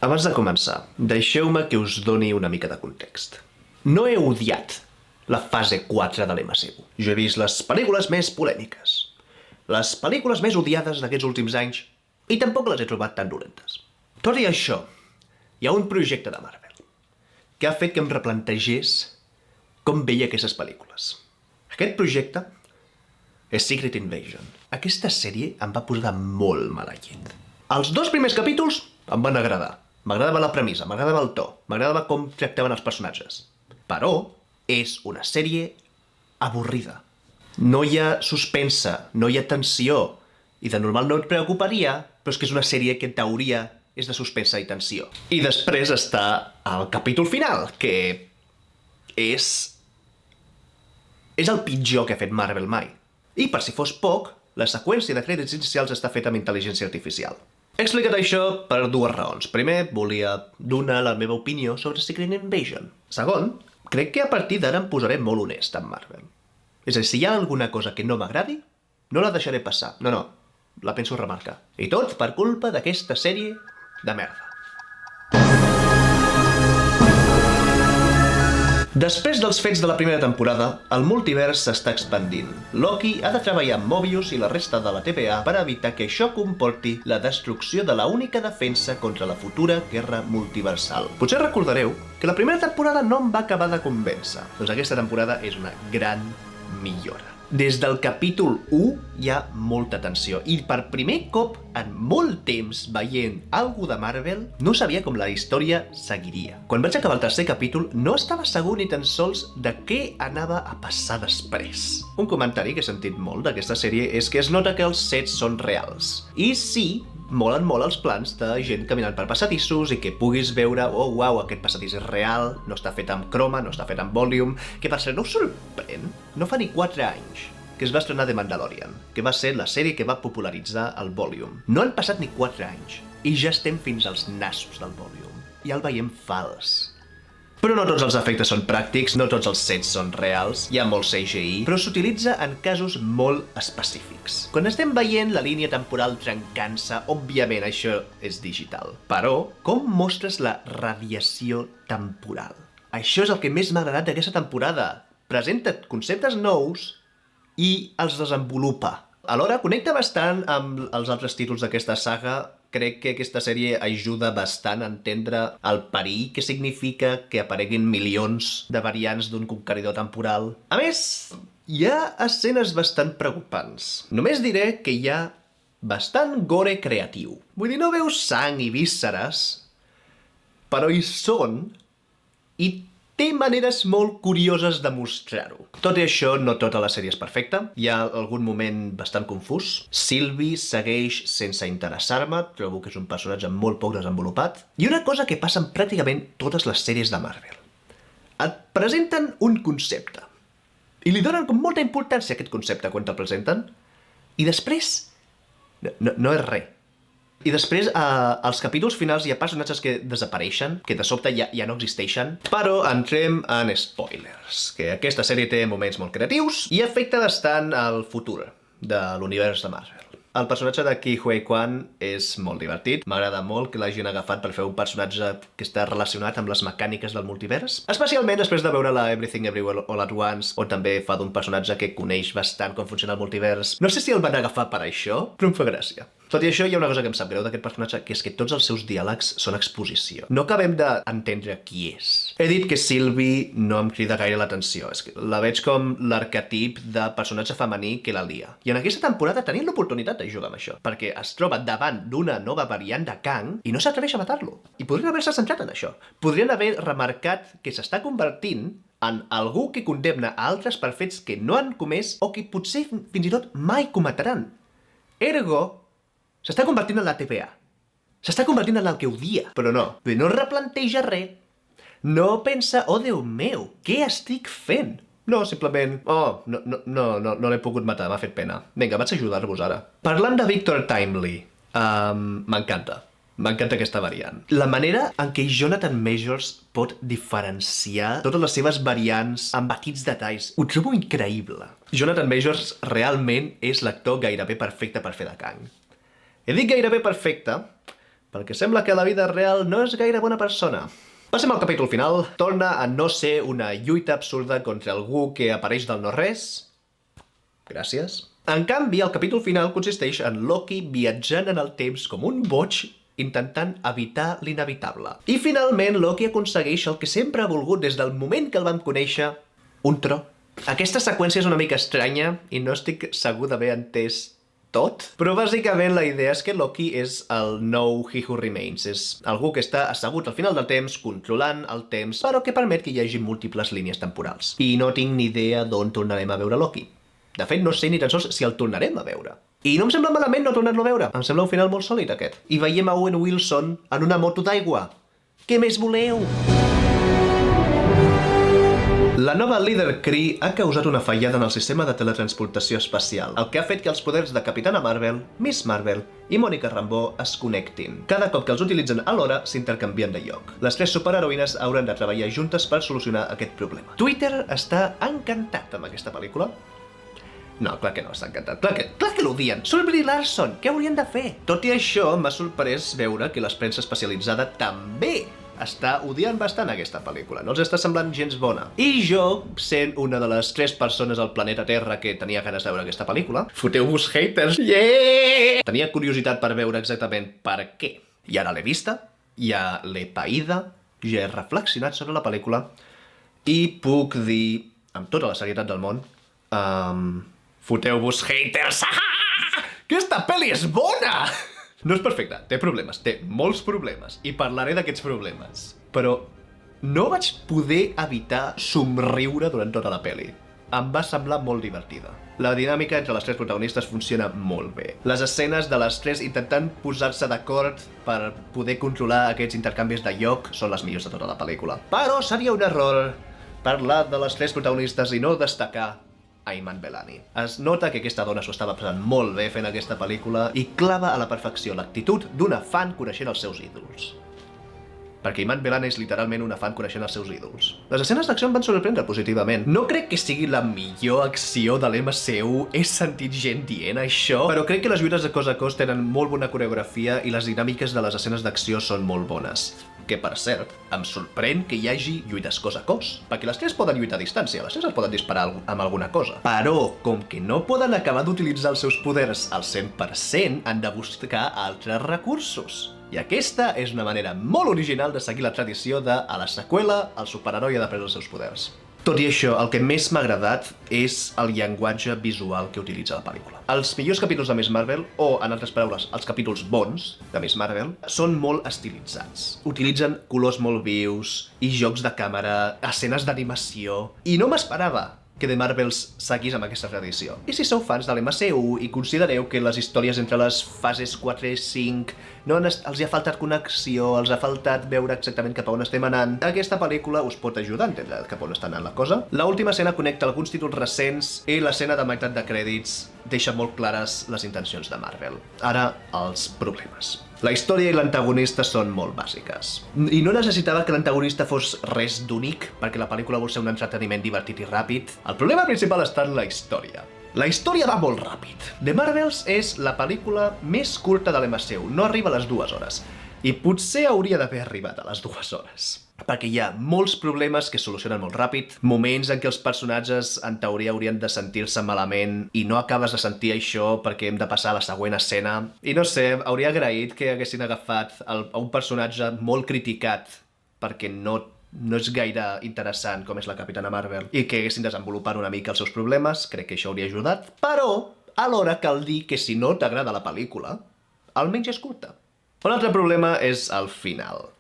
Abans de començar, deixeu-me que us doni una mica de context. No he odiat la fase 4 de l'MCU. Jo he vist les pel·lícules més polèmiques, les pel·lícules més odiades d'aquests últims anys, i tampoc les he trobat tan dolentes. Tot i això, hi ha un projecte de Marvel que ha fet que em replantegés com veia aquestes pel·lícules. Aquest projecte és Secret Invasion. Aquesta sèrie em va posar de molt mala llet. Els 2 primers capítols em van agradar. M'agradava la premissa, m'agradava el to, m'agradava com tractaven els personatges. Però és una sèrie avorrida. No hi ha suspensa, no hi ha tensió, i de normal no et preocuparia, però és que és una sèrie que en teoria és de suspensa i tensió. I després està el capítol final, que és el pitjor que ha fet Marvel mai. I per si fos poc, la seqüència de crèdits inicials està feta amb intel·ligència artificial. He explicat això per 2 raons. Primer, volia donar la meva opinió sobre Secret Invasion. Segon, crec que a partir d'ara em posaré molt honest amb Marvel. És a dir, si hi ha alguna cosa que no m'agradi, no la deixaré passar. No, la penso remarcar. I tot per culpa d'aquesta sèrie de merda. Després dels fets de la primera temporada, el multivers s'està expandint. Loki ha de treballar amb Mobius i la resta de la TVA per evitar que això comporti la destrucció de la única defensa contra la futura guerra multiversal. Potser recordareu que la primera temporada no em va acabar de convèncer. Doncs aquesta temporada és una gran millora. Des del capítol 1 hi ha molta tensió i per primer cop en molt temps veient alguna de Marvel no sabia com la història seguiria. Quan vaig acabar el 3è capítol no estava segur ni tan sols de què anava a passar després. Un comentari que he sentit molt d'aquesta sèrie és que es nota que els sets són reals. I sí, molen molt els plans de gent caminant per passadissos i que puguis veure, oh, uau, aquest passadís és real, no està fet amb croma, no està fet amb volume, que per ser no us sorprèn, no fa ni 4 anys que es va estrenar The Mandalorian, que va ser la sèrie que va popularitzar el volume. No han passat ni 4 anys i ja estem fins als nassos del volume. Ja el veiem fals. Però no tots els efectes són pràctics, no tots els sets són reals, hi ha molt CGI, però s'utilitza en casos molt específics. Quan estem veient la línia temporal trencant-se, òbviament això és digital. Però, com mostres la radiació temporal? Això és el que més m'ha agradat d'aquesta temporada. Presenta conceptes nous i els desenvolupa. Alhora, connecta bastant amb els altres títols d'aquesta saga. Crec que aquesta sèrie ajuda bastant a entendre el perill que significa que apareguin milions de variants d'un conqueridor temporal. A més, hi ha escenes bastant preocupants. Només diré que hi ha bastant gore creatiu. Vull dir, no veus sang i vísceres, però hi són i té maneres molt curioses de mostrar-ho. Tot i això, no tota la sèrie és perfecta. Hi ha algun moment bastant confús. Sylvie segueix sense interessar-me. Trobo que és un personatge molt poc desenvolupat. I una cosa que passa en pràcticament totes les sèries de Marvel. Et presenten un concepte. I li donen com molta importància a aquest concepte quan te'l presenten. I després no és res. I després, als capítols finals hi ha personatges que desapareixen, que de sobte ja no existeixen, però entrem en spoilers, que aquesta sèrie té moments molt creatius i afecta bastant el futur de l'univers de Marvel. El personatge de Ke Huy Quan és molt divertit, m'agrada molt que l'hagin agafat per fer un personatge que està relacionat amb les mecàniques del multivers, especialment després de veure la Everything Everywhere All at Once, on també fa d'un personatge que coneix bastant com funciona el multivers. No sé si el van agafar per això, però em fa gràcia. Tot i això, hi ha una cosa que em sap greu d'aquest personatge, que és que tots els seus diàlegs són exposició. No acabem d'entendre qui és. He dit que Sylvie no em crida gaire l'atenció. La veig com l'arquetip de personatge femení que la lia. I en aquesta temporada tenien l'oportunitat de jugar amb això, perquè es troba davant d'una nova variant de Kang i no s'atreveix a matar-lo. I podrien haver-se centrat en això. Podrien haver remarcat que s'està convertint en algú que condemna a altres per fets que no han comès o que potser fins i tot mai cometran. Ergo, s'està convertint en la TVA. S'està convertint en el que odia. Però no replanteja res. No pensa, oh Déu meu, què estic fent? No, simplement, no l'he pogut matar, m'ha fet pena. Vinga, vaig ajudar-vos ara. Parlant de Victor Timely, m'encanta. M'encanta aquesta variant. La manera en què Jonathan Majors pot diferenciar totes les seves variants amb petits detalls, ho trobo increïble. Jonathan Majors realment és l'actor gairebé perfecte per fer de Kang. He dit gairebé perfecte perquè sembla que a la vida real no és gaire bona persona. Passem al capítol final. Torna a no ser una lluita absurda contra algú que apareix del no-res. Gràcies. En canvi, el capítol final consisteix en Loki viatjant en el temps com un boig intentant evitar l'inevitable. I finalment Loki aconsegueix el que sempre ha volgut des del moment que el vam conèixer, un tro. Aquesta seqüència és una mica estranya i no estic segur d'haver entès tot, però bàsicament la idea és que Loki és el nou He Who Remains. És algú que està assegut al final del temps, controlant el temps, però que permet que hi hagi múltiples línies temporals. I no tinc ni idea d'on tornarem a veure Loki. De fet, no sé ni tan sols si el tornarem a veure. I no em sembla malament no tornar-lo a veure. Em sembla un final molt sòlid, aquest. I veiem a Owen Wilson en una moto d'aigua. Què més voleu? La nova líder Kree ha causat una fallada en el sistema de teletransportació espacial, el que ha fet que els poders de Capitana Marvel, Miss Marvel i Mònica Rambeau es connectin. Cada cop que els utilitzen alhora, s'intercanvien de lloc. Les tres superheroïnes hauran de treballar juntes per solucionar aquest problema. Twitter està encantat amb aquesta pel·lícula. No, clar que no, està encantat. Clar que l'odien. Són Brie Larson, què haurien de fer? Tot i això, m'ha sorprès veure que la premsa especialitzada també està odiant bastant aquesta pel·lícula. No els està semblant gens bona. I jo, sent una de les 3 persones al planeta Terra que tenia ganes de veure aquesta pel·lícula, foteu-vos haters, yeah! Tenia curiositat per veure exactament per què. I ara l'he vista, ja l'he païda, ja he reflexionat sobre la pel·lícula i puc dir, amb tota la serietat del món, foteu-vos haters! Aquesta pel·li és bona! No és perfecta, té problemes, té molts problemes, i parlaré d'aquests problemes. Però no vaig poder evitar somriure durant tota la pel·li. Em va semblar molt divertida. La dinàmica entre les 3 protagonistes funciona molt bé. Les escenes de les 3 intentant posar-se d'acord per poder controlar aquests intercanvis de lloc són les millors de tota la pel·lícula. Però seria un error parlar de les 3 protagonistes i no destacar Iman Vellani. Es nota que aquesta dona s'ho estava passant molt bé fent aquesta pel·lícula i clava a la perfecció l'actitud d'una fan coneixent els seus ídols. Perquè Iman Vellani és literalment una fan coneixent els seus ídols. Les escenes d'acció em van sorprendre positivament. No crec que sigui la millor acció de l'MCU, he sentit gent dient això, però crec que les lluites de cos a cos tenen molt bona coreografia i les dinàmiques de les escenes d'acció són molt bones. Que, per cert, em sorprèn que hi hagi lluites cos a cos, perquè les 3 poden lluitar a distància, les 3 es poden disparar amb alguna cosa. Però, com que no poden acabar d'utilitzar els seus poders al 100%, han de buscar altres recursos. I aquesta és una manera molt original de seguir la tradició de, a la seqüela, el superheroi ha de prendre els seus poders. Tot i això, el que més m'ha agradat és el llenguatge visual que utilitza la pel·lícula. Els millors capítols de Miss Marvel, o, en altres paraules, els capítols bons de Miss Marvel, són molt estilitzats. Utilitzen colors molt vius i jocs de càmera, escenes d'animació, i no m'esperava que The Marvels seguís amb aquesta tradició. I si sou fans de l'MCU i considereu que les històries entre les fases 4 i 5 els hi ha faltat connexió, els ha faltat veure exactament cap a on estem anant, aquesta pel·lícula us pot ajudar a entendre cap a on està anant la cosa. L'última escena connecta alguns títols recents i l'escena de meitat de crèdits deixa molt clares les intencions de Marvel. Ara, els problemes. La història i l'antagonista són molt bàsiques. I no necessitava que l'antagonista fos res d'únic, perquè la pel·lícula vol ser un entreteniment divertit i ràpid. El problema principal està en la història. La història va molt ràpid. The Marvels és la pel·lícula més curta de l'MCU, no arriba a les 2 hores. I potser hauria d'haver arribat a les 2 hores. Perquè hi ha molts problemes que es solucionen molt ràpid, moments en què els personatges en teoria haurien de sentir-se malament i no acabes de sentir això perquè hem de passar a la següent escena. I no sé, hauria agraït que haguessin agafat un personatge molt criticat perquè no és gaire interessant com és la Capitana Marvel i que haguessin desenvolupat una mica els seus problemes, crec que això hauria ajudat, però alhora cal dir que si no t'agrada la pel·lícula, almenys és curta. Un altre problema és el final.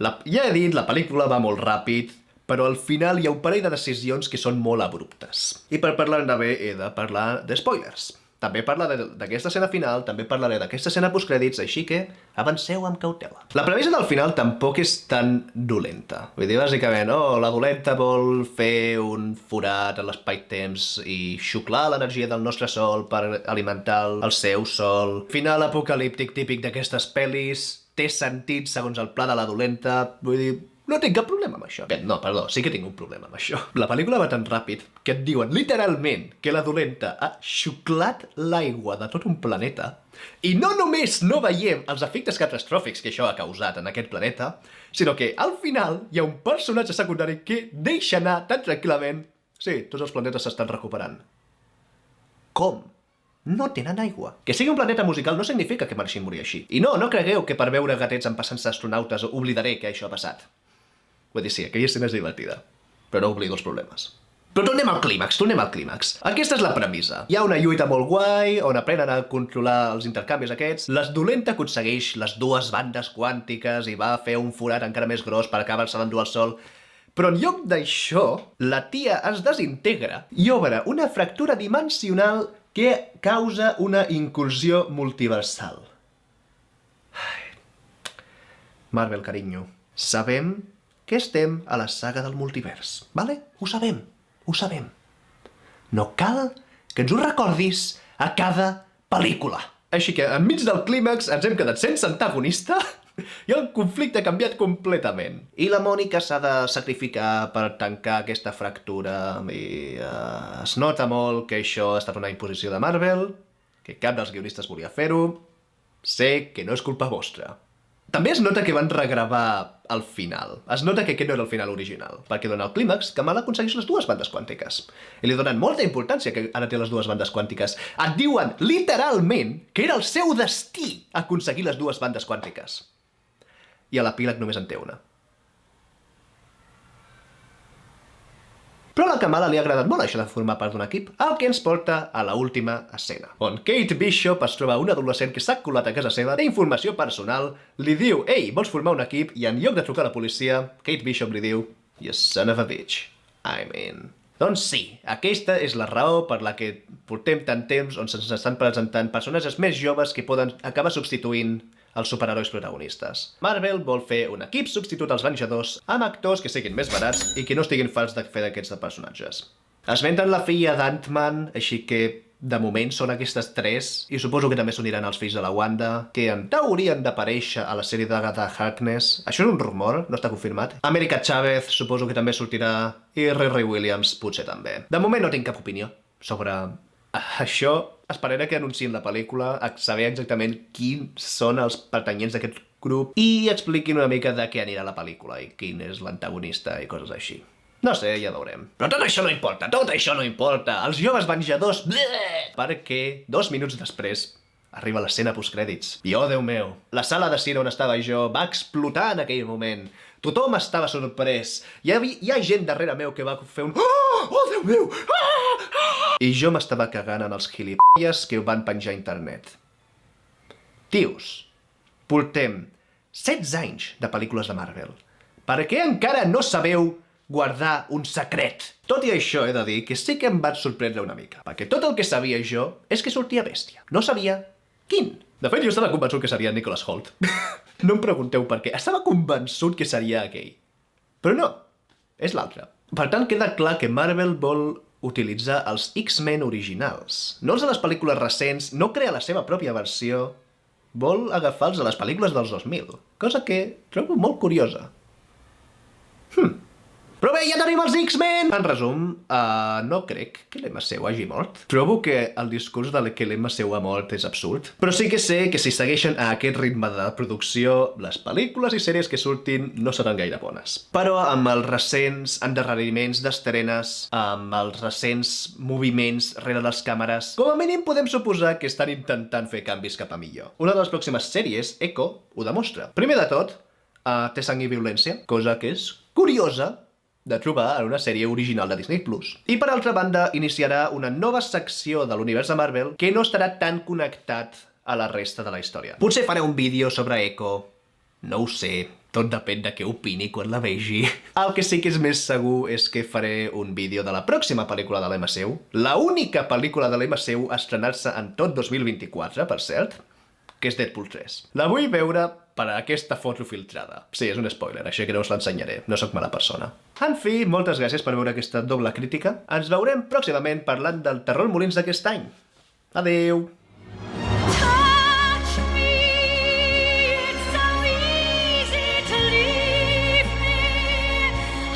Ja he dit, la pel·lícula va molt ràpid, però al final hi ha un parell de decisions que són molt abruptes. I per parlar-ne bé he de parlar de spoilers. També parlaré d'aquesta escena final, també parlaré d'aquesta escena postcrèdits, així que avanceu amb cautela. La premissa del final tampoc és tan dolenta. Vull dir, bàsicament, la dolenta vol fer un forat en l'espai-temps i xuclar l'energia del nostre sol per alimentar el seu sol. Final apocalíptic típic d'aquestes pel·lis, té sentit segons el pla de la dolenta, vull dir, No tinc cap problema amb això. Bé, no, perdó, sí que tinc un problema amb això. La pel·lícula va tan ràpid que et diuen literalment que la dolenta ha xuclat l'aigua de tot un planeta i no només no veiem els efectes catastròfics que això ha causat en aquest planeta, sinó que al final hi ha un personatge secundari que deixa anar tan tranquil·lament. Sí, tots els planetes s'estan recuperant. Com? No tenen aigua. Que sigui un planeta musical no significa que marxin morir així. I no cregueu que per veure gatets en passant-se astronautes oblidaré que això ha passat. Vull dir, sí, aquella escena és divertida, però no oblido els problemes. Però tornem al clímax. Aquesta és la premissa. Hi ha una lluita molt guai, on aprenen a controlar els intercanvis aquests. La dolenta aconsegueix les dues bandes quàntiques i va fer un forat encara més gros per acabar-se d'endur al sol. Però en lloc d'això, la tia es desintegra i obre una fractura dimensional que causa una incursió multiversal. Marvel, carinyo, sabem que estem a la saga del multivers, vale? Ho sabem. No cal que ens ho recordis a cada pel·lícula. Així que, enmig del clímax, ens hem quedat sense antagonista i el conflicte ha canviat completament. I la Mònica s'ha de sacrificar per tancar aquesta fractura i es nota molt que això ha estat una imposició de Marvel, que cap dels guionistes volia fer-ho. Sé que no és culpa vostra. També es nota que van regravar el final. Es nota que aquest no era el final original, perquè durant el clímax Kamala aconsegueix les dues bandes quàntiques. I li donen molta importància que ara té les dues bandes quàntiques. Et diuen literalment que era el seu destí aconseguir les dues bandes quàntiques. I a l'epíleg només en té una. Però a la Kamala li ha agradat molt això de formar part d'un equip, el que ens porta a la última escena, on Kate Bishop es troba un adolescent que s'ha colat a casa seva, té informació personal, li diu «Ei, vols formar un equip?» i en lloc de trucar a la policia, Kate Bishop li diu «You son of a bitch, I'm in». Doncs sí, aquesta és la raó per la que portem tant temps on se'ns estan presentant personatges més joves que poden acabar substituint els superherois protagonistes. Marvel vol fer un equip substitut als Venjadors amb actors que siguin més barats i que no estiguin farts de fer d'aquests personatges. Esmenten la filla d'Ant-Man, així que de moment són aquestes tres, i suposo que també s'uniran els fills de la Wanda, que en teoria han d'aparèixer a la sèrie d'Agatha Harkness. Això és un rumor, no està confirmat. America Chavez suposo que també sortirà, i Riri Williams potser també. De moment no tinc cap opinió sobre això. Esperaré que anunciïn la pel·lícula, a saber exactament quins són els pertanyents d'aquest grup i expliquin una mica de què anirà la pel·lícula i quin és l'antagonista i coses així. No sé, ja veurem. Però tot això no importa, els joves venjadors, perquè 2 minuts després arriba l'escena postcrèdits. I oh, Déu meu, la sala de cine on estava jo va explotar en aquell moment. Tothom estava sorprès. Hi ha gent darrere meu que va fer un oh, Déu meu, I jo m'estava cagant en els gilipolles que ho van penjar a internet. Tios, portem 16 anys de pel·lícules de Marvel. Per què encara no sabeu guardar un secret? Tot i això he de dir que sí que em vaig sorprendre una mica, perquè tot el que sabia jo és que sortia Bèstia. No sabia quin. De fet, jo estava convençut que seria Nicholas Hoult. No em pregunteu per què. Estava convençut que seria aquell. Però no, és l'altre. Per tant, queda clar que Marvel vol utilitzar els X-Men originals. No els de les pel·lícules recents, no crea la seva pròpia versió, vol agafar-los a les pel·lícules dels 2000, cosa que trobo molt curiosa. Però bé, ja tenim els X-Men! En resum, no crec que l'MCU hagi mort. Trobo que el discurs de que l'MCU ha mort és absurd. Però sí que sé que si segueixen a aquest ritme de producció, les pel·lícules i sèries que surtin no seran gaire bones. Però amb els recents endarreriments d'estrenes, amb els recents moviments rere les càmeres, com a mínim podem suposar que estan intentant fer canvis cap a millor. Una de les pròximes sèries, Echo, ho demostra. Primer de tot, té sang i violència, cosa que és curiosa de trobar en una sèrie original de Disney+. I per altra banda, iniciarà una nova secció de l'univers de Marvel que no estarà tan connectat a la resta de la història. Potser faré un vídeo sobre Echo, no ho sé, tot depèn de què opini quan la vegi. El que sí que és més segur és que faré un vídeo de la pròxima pel·lícula de l'MCU, la única pel·lícula de l'MCU a estrenar-se en tot 2024, per cert, que és Deadpool 3. La vull veure per a aquesta foto filtrada. Sí, és un spoiler, així que no us l'ensenyaré, no sóc mala persona. En fi, moltes gràcies per veure aquesta doble crítica. Ens veurem pròximament parlant del terror molins d'aquest any. Adeu!